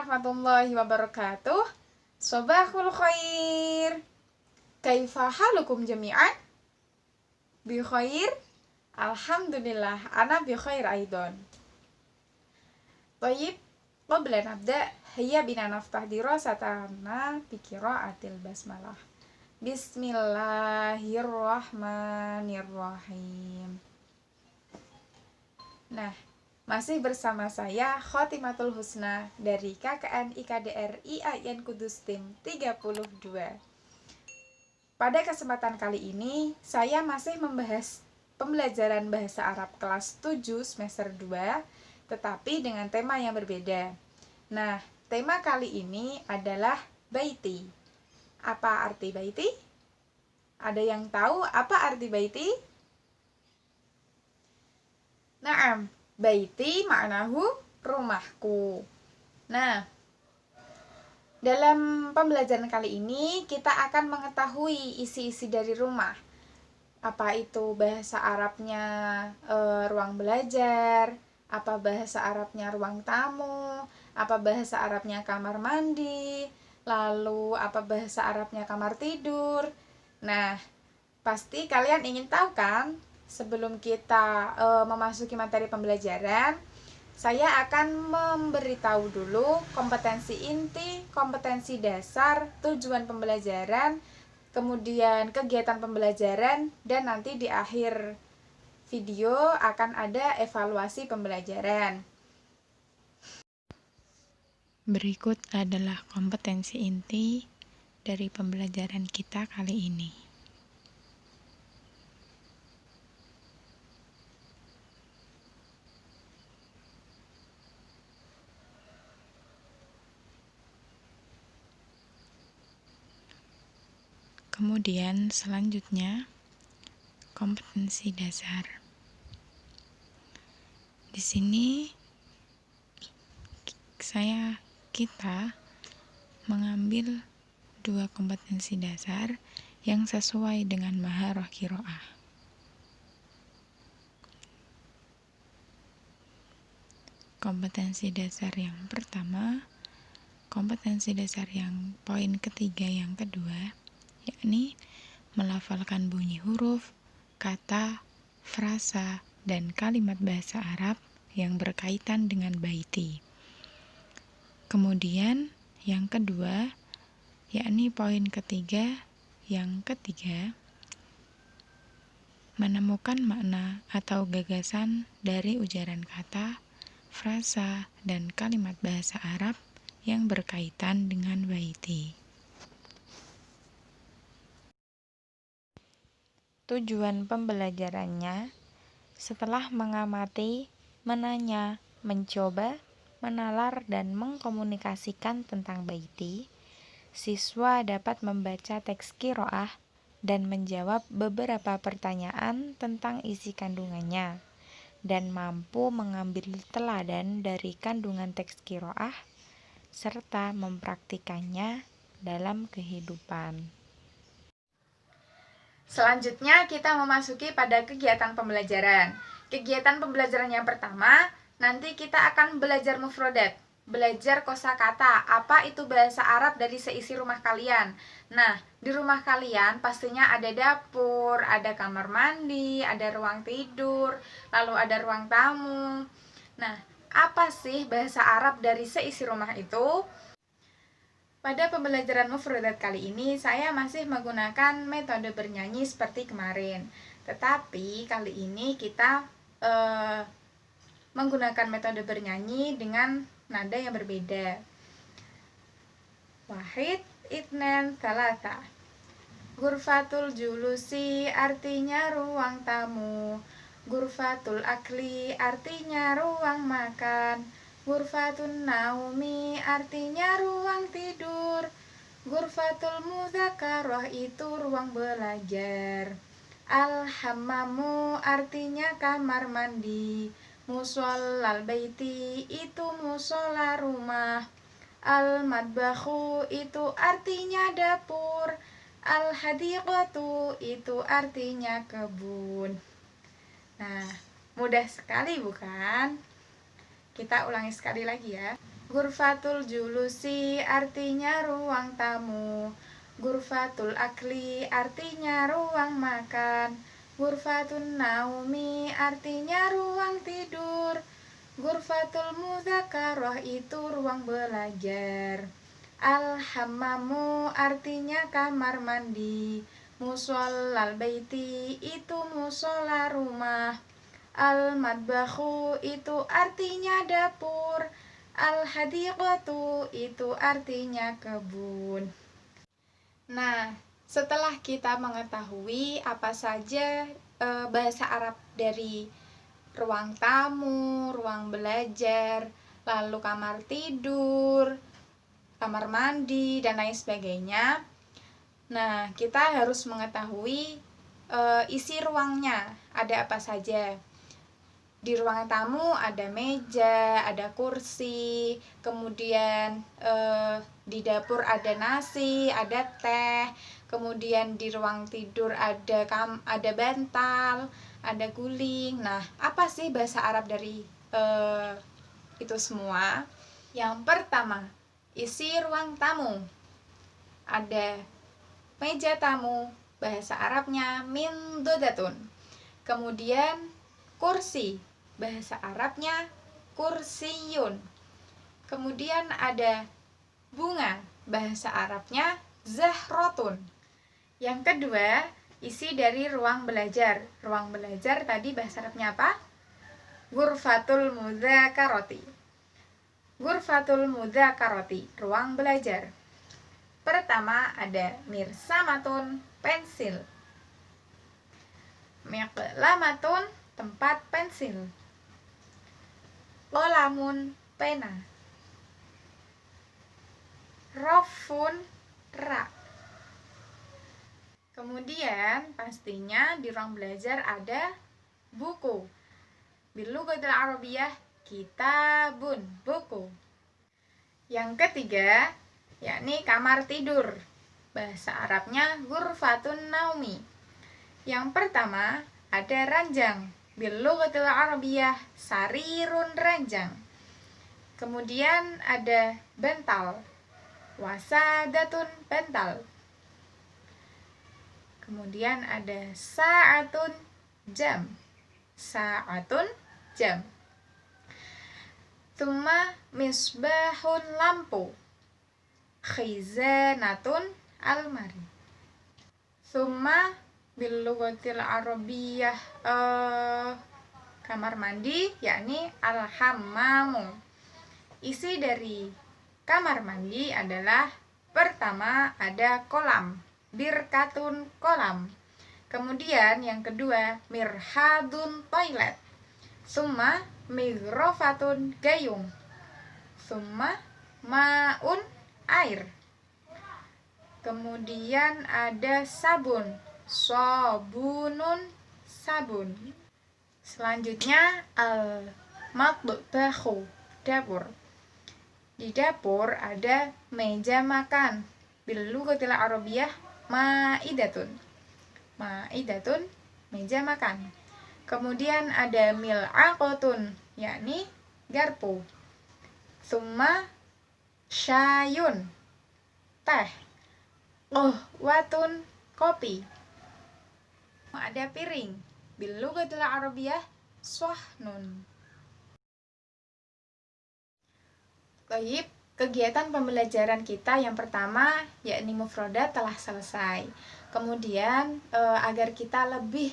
warahmatullahi wabarakatuh. Sobahul khair. Kaifa halukum jami'an? Bi khair? Alhamdulillah, ana bi khair aidon. Baik, qabla nabda, hayya bina naftah dirasatana bi qiraatil basmalah. Bismillahirrahmanirrahim. Nah, masih bersama saya Khotimatul Husna dari KKN IKDR IAIN Kudus Tim 32. Pada kesempatan kali ini, saya masih membahas pembelajaran bahasa Arab kelas 7 semester 2, tetapi dengan tema yang berbeda. Nah, tema kali ini adalah baiti. Apa arti baiti? Ada yang tahu apa arti baiti? Naam, baiti maknahu rumahku. Nah, dalam pembelajaran kali ini kita akan mengetahui isi-isi dari rumah. Apa itu bahasa Arabnya ruang belajar, apa bahasa Arabnya ruang tamu, apa bahasa Arabnya kamar mandi, lalu apa bahasa Arabnya kamar tidur. Nah, pasti kalian ingin tahu kan? Sebelum kita memasuki materi pembelajaran, saya akan memberitahu dulu kompetensi inti, kompetensi dasar, tujuan pembelajaran, kemudian kegiatan pembelajaran, dan nanti di akhir video akan ada evaluasi pembelajaran. Berikut adalah kompetensi inti dari pembelajaran kita kali ini. Kemudian selanjutnya kompetensi dasar. Di sini kita mengambil dua kompetensi dasar yang sesuai dengan maharah qiraah. Kompetensi dasar yang pertama, kompetensi dasar yang poin ketiga yang kedua, yakni melafalkan bunyi huruf, kata, frasa, dan kalimat bahasa Arab yang berkaitan dengan baiti. Kemudian yang kedua, yakni poin ketiga yang ketiga, menemukan makna atau gagasan dari ujaran kata, frasa, dan kalimat bahasa Arab yang berkaitan dengan baiti. Tujuan pembelajarannya, setelah mengamati, menanya, mencoba, menalar, dan mengkomunikasikan tentang baiti, siswa dapat membaca teks qiraah dan menjawab beberapa pertanyaan tentang isi kandungannya, dan mampu mengambil teladan dari kandungan teks qiraah serta mempraktikannya dalam kehidupan. Selanjutnya kita memasuki pada kegiatan pembelajaran. Kegiatan pembelajaran yang pertama, nanti kita akan belajar mufrodat, belajar kosakata. Apa itu bahasa Arab dari seisi rumah kalian? Nah, di rumah kalian pastinya ada dapur, ada kamar mandi, ada ruang tidur, lalu ada ruang tamu. Nah, apa sih bahasa Arab dari seisi rumah itu? Pada pembelajaran mufrodat kali ini, saya masih menggunakan metode bernyanyi seperti kemarin. Tetapi kali ini kita menggunakan metode bernyanyi dengan nada yang berbeda. Wahid, itnen, talata. Gurfatul julusi artinya ruang tamu. Gurfatul akli artinya ruang makan. Gurfatun naumi artinya ruang tidur. Gurfatul mudzakarah itu ruang belajar. Al-hammamu artinya kamar mandi. Mushallal baiti itu musola rumah. Al-madbakhu itu artinya dapur. Al-hadiqatu itu artinya kebun. Nah, mudah sekali bukan? Kita ulangi sekali lagi ya. Ghurfatul julusi artinya ruang tamu. Ghurfatul akli artinya ruang makan. Ghurfatun naumi artinya ruang tidur. Ghurfatul mudzakarah itu ruang belajar. Al-hammamu artinya kamar mandi. Mushallal baiti itu musola rumah. Al-madbakhu itu artinya dapur. Al-hadiqatu itu artinya kebun. Nah, setelah kita mengetahui apa saja bahasa Arab dari ruang tamu, ruang belajar, lalu kamar tidur, kamar mandi, dan lain sebagainya. Nah, kita harus mengetahui isi ruangnya, ada apa saja. Di ruang tamu ada meja, ada kursi, kemudian di dapur ada nasi, ada teh, kemudian di ruang tidur ada bantal, ada guling. Nah, apa sih bahasa Arab dari itu semua? Yang pertama, isi ruang tamu. Ada meja tamu, bahasa Arabnya mindodatun. Kemudian kursi, bahasa Arabnya kursiyun. Kemudian ada bunga, bahasa Arabnya zahrotun. Yang kedua, isi dari ruang belajar. Ruang belajar tadi bahasa Arabnya apa? Ghurfatul mudzakarati. Ghurfatul mudzakarati, ruang belajar. Pertama ada mirsamatun, pensil. Miqlamatun, tempat pensil. Qolamun, pena. Rofun, rak. Kemudian pastinya di ruang belajar ada buku. Bilughatil Arabiyah, kitabun, buku. Yang ketiga, yakni kamar tidur. Bahasa Arabnya ghurfatun naumi. Yang pertama ada ranjang. Bilughatil Arabiyah, sarirun, ranjang. Kemudian ada bantal. Wasadatun, bantal. Kemudian ada sa'atun, jam. Sa'atun, jam. Tsumma misbahun, lampu. Khizanatun, almari. Tsumma bilughatil Arabiyah, kamar mandi, yakni al-hammamu. Isi dari kamar mandi adalah pertama ada kolam, birkatun, kolam. Kemudian yang kedua mirhadun, toilet. Summa mighrofatun, gayung. Summa maun, air. Kemudian ada sabun, sobunun, sabun. Selanjutnya al-matbakhu, dapur. Di dapur ada meja makan. Bilughatil Arabiyah, ma'idatun. Ma'idatun, meja makan. Kemudian ada mil'aqatun, yakni garpu. Summa syayun, teh. Qahwatun, kopi. Ada piring. Bilughatil Arabiyah, swahnun. Baik, kegiatan pembelajaran kita yang pertama yakni mufradat telah selesai. Kemudian agar kita lebih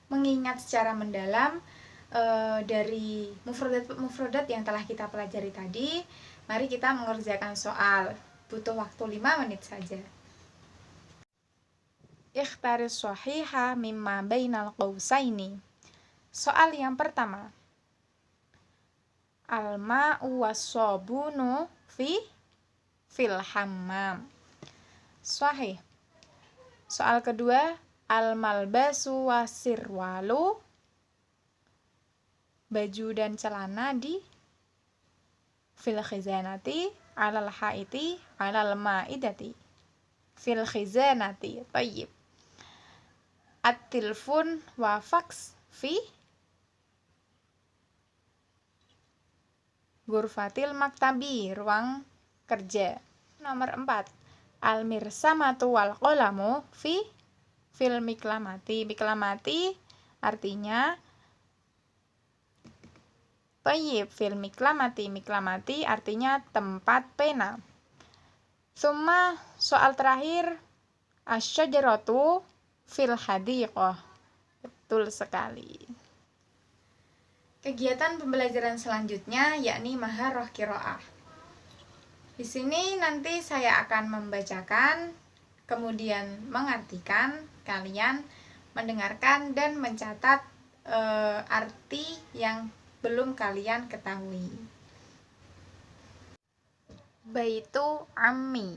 mengingat secara mendalam dari mufradat yang telah kita pelajari tadi, mari kita mengerjakan soal. Butuh waktu 5 menit saja. Ikhtaris shahiha mimma bainal qausaini. Soal yang pertama. Al-ma'u was-sabunu fil hammam. Sahih. Soal kedua, al-malbasu wasirwalu, baju dan celana di fil khizanati, alal haiti, alal ma'idati. Fil khizanati. Tayyib. At-tilfun wa fax ghurfatil maktabi, ruang kerja. Nomor 4. Al-mirsamatu wal qalamu fil miklamati. Miklamati artinya Thayyib, fil miklamati. Miklamati artinya tempat pena. Summa soal terakhir, asyajaratu fil hadiqah. Betul sekali. Kegiatan pembelajaran selanjutnya yakni maharah qiraah. Di sini nanti saya akan membacakan, kemudian mengartikan, kalian mendengarkan dan mencatat arti yang belum kalian ketahui. Baitu ammi,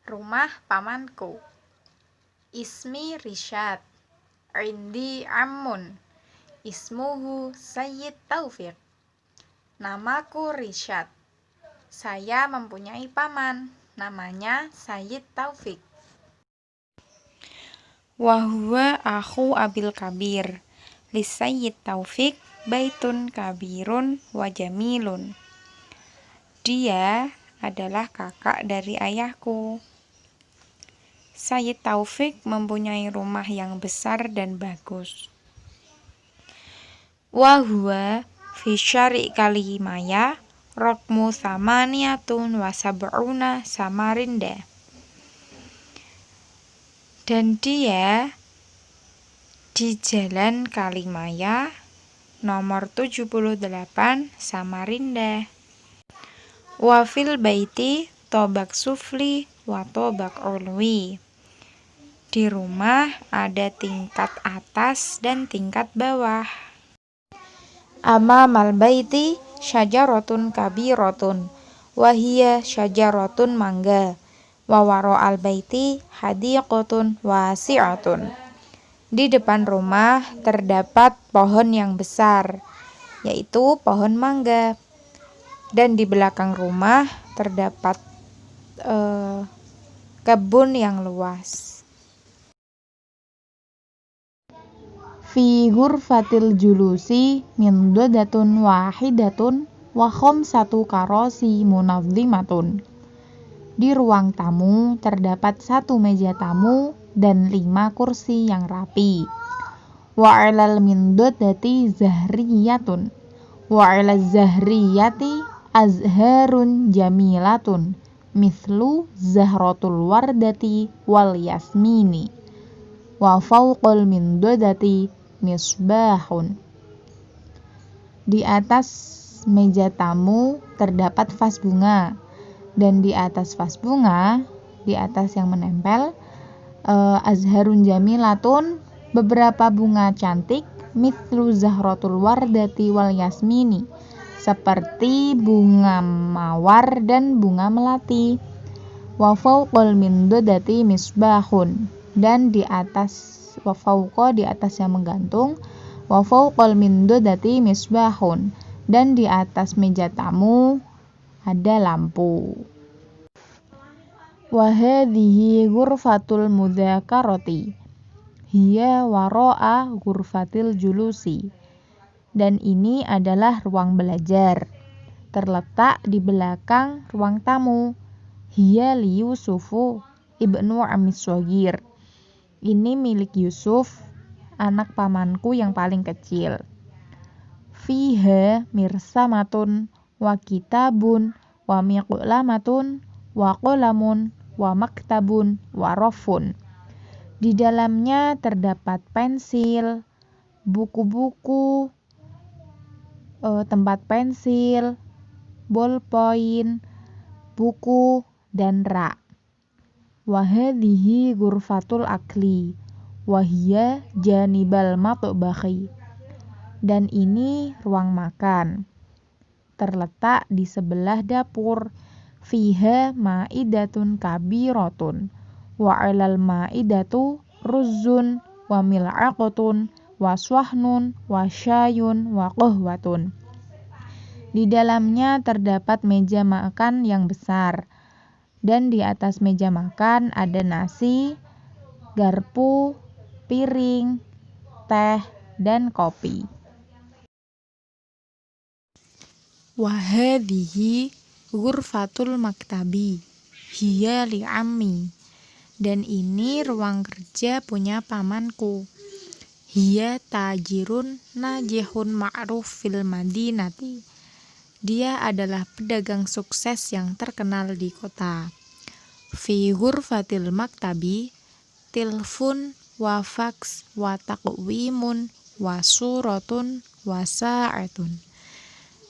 rumah pamanku. Ismi Rishad, indi ammun, ismuhu Sayyid Taufik. Namaku Rishad, saya mempunyai paman, namanya Sayyid Taufik. Wahuwa akhu abil kabir, Sayyid Taufik baitun kabirun wa jamilun. Dia adalah kakak dari ayahku. Sayyid Taufik mempunyai rumah yang besar dan bagus. Wahuwa fi syari' kalimaya rokmu samaniyatun wa sab'una samarinda. Dan dia di Jalan Kalimaya nomor 78 Samarinda. Wa fil baiti tobak sufli wa tobak ulwi. Di rumah ada tingkat atas dan tingkat bawah. Amamal baiti syajaratun kabiratun wa hiya syajaratun mangga wa wara'al baiti hadiqatun wasi'atun. Di depan rumah terdapat pohon yang besar, yaitu pohon mangga, dan di belakang rumah terdapat kebun yang luas. Fi ghurfatil julusi min dodatun wahidatun wa khamsatu karosi munazzimatun. Di ruang tamu terdapat 1 meja tamu dan 5 kursi yang rapi. Wa 'alal min dodati zahriyatun wa 'alaz zahriyati azharun jamilatun mislu zahratul wardati wal yasmini. Wa fawqal min dodati misbahun. Di atas meja tamu terdapat vas bunga, dan di atas vas bunga, di atas yang menempel, azharun jamilatun, beberapa bunga cantik, mithlu zahratul wardati wal yasmini, seperti bunga mawar dan bunga melati. Wa fawqal min dodati misbahun, dan di atas wa fawqa, di atas yang menggantung, wa fawqal min dodati misbahun, dan di atas meja tamu ada lampu. Wa hadhihi ghurfatul mudzakarati hiya wara'a ghurfatil julusi. Dan ini adalah ruang belajar, terletak di belakang ruang tamu. Hiya li Yusufu ibnu Amis Shagir. Ini milik Yusuf, anak pamanku yang paling kecil. Fiha mirsamatun wa kitabun wa miqlamatun wa qalamun wa maktabun wa rafun. Di dalamnya terdapat pensil, buku-buku, tempat pensil, bolpoin, buku, dan rak. Wa hadhihi ghurfatul akli wa hiya janibal matbakhi. Dan ini ruang makan, terletak di sebelah dapur. Fiha ma'idatun kabiratun wa 'alal ma'idatu ruzzun wa mil'aqatun wa swahnun wa syayun wa qahwatun. Di dalamnya terdapat meja makan yang besar, dan di atas meja makan ada nasi, garpu, piring, teh, dan kopi. Wahadhihi ghurfatul maktabi hiya li ammi. Dan ini ruang kerja punya pamanku. Hiya tajirun najihun ma'ruf fil madinati. Dia adalah pedagang sukses yang terkenal di kota. Fi ghurfatil maktabi tilfun wa faks wa taqwimun wa suratun wa sa'atun.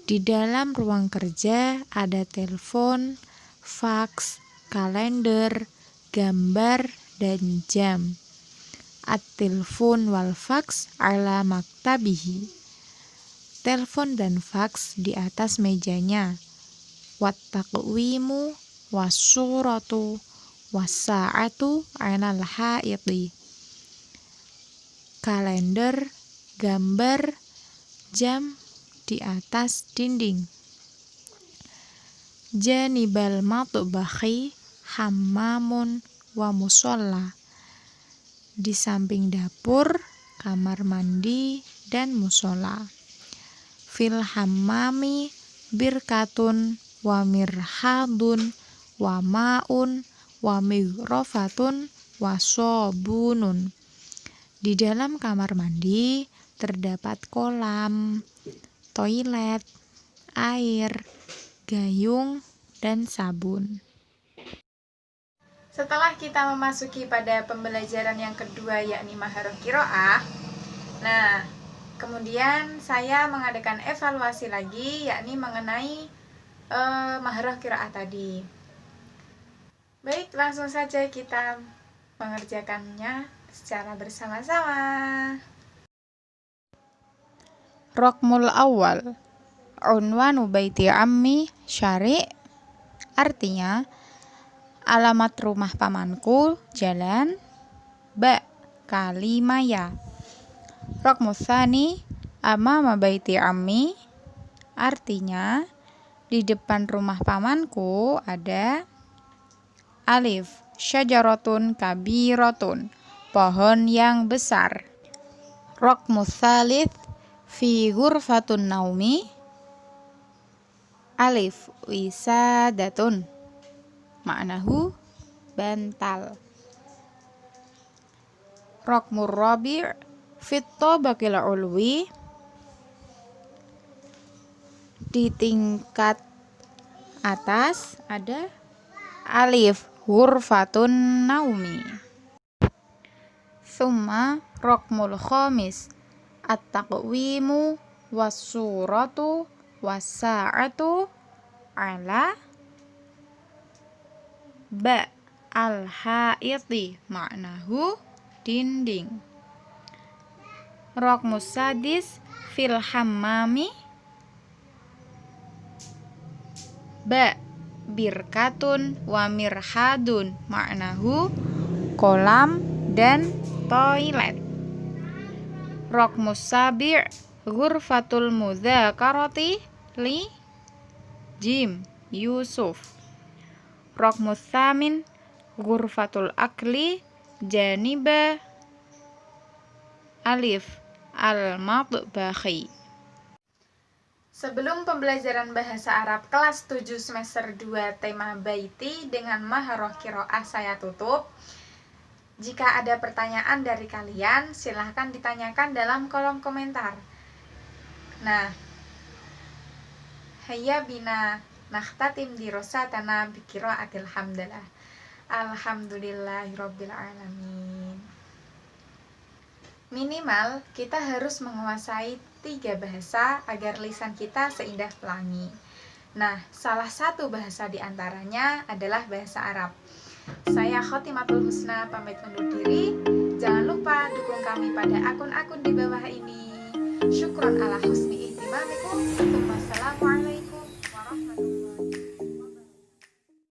Di dalam ruang kerja ada telepon, faks, kalender, gambar, dan jam. At-tilfun wal faks ala maktabihi. Telepon dan faks di atas mejanya. Wat-taqwimu was-suratu was-sa'atu alal haiti. Kalender, gambar, jam di atas dinding. Janibal matbakhi hammamun wa musolla. Di samping dapur, kamar mandi, dan musola. Fil hammami birkatun wa mirhadun wa ma'un wa mighrafatun wa sobunun. Di dalam kamar mandi terdapat kolam, toilet, air, gayung, dan sabun. Setelah kita memasuki pada pembelajaran yang kedua, yakni maharah qiraah, nah kemudian saya mengadakan evaluasi lagi, yakni mengenai maharah qiraah tadi. Baik, langsung saja kita mengerjakannya secara bersama-sama. Raqmul awal, unwanu baiti ammi syari', artinya alamat rumah pamanku jalan ba kalimaya. Raqmul tsani amama baiti ammi, artinya di depan rumah pamanku ada alif syajaratun kabiratun, pohon yang besar. Raqmul tsalits fi ghurfatun naumi, alif wisadatun, maknahu bantal. Raqmur rabi' fit tabaqil ulwi, di tingkat atas ada alif ghurfatun naumi. Summa raqmul khamis at-taqwimu was-suratu was-sa'atu ala ba al-haiti, maknahu dinding. Raqmus sadis fil hammami ba birkatun wa mirhadun, maknahu kolam dan toilet. Raqmus sabi' ghurfatul mudzakarati li jim Yusuf. Raqmus tsamin ghurfatul akli janiba alif al-matbakhi. Sebelum pembelajaran bahasa Arab kelas 7 semester 2 tema baiti dengan maharah qiraah saya tutup. Jika ada pertanyaan dari kalian, silahkan ditanyakan dalam kolom komentar. Nah, hayya bina nakhtatim dirasatana bi qiraatil hamdalah. Alhamdulillahirabbil alamin. Minimal kita harus menguasai 3 bahasa agar lisan kita seindah pelangi. Nah, salah satu bahasa di antaranya adalah bahasa Arab. Saya Khotimatul Husna pamit undur diri. Jangan lupa dukung kami pada akun-akun di bawah ini. Syukron ala husni ihtimamikum. Wassalamualaikum.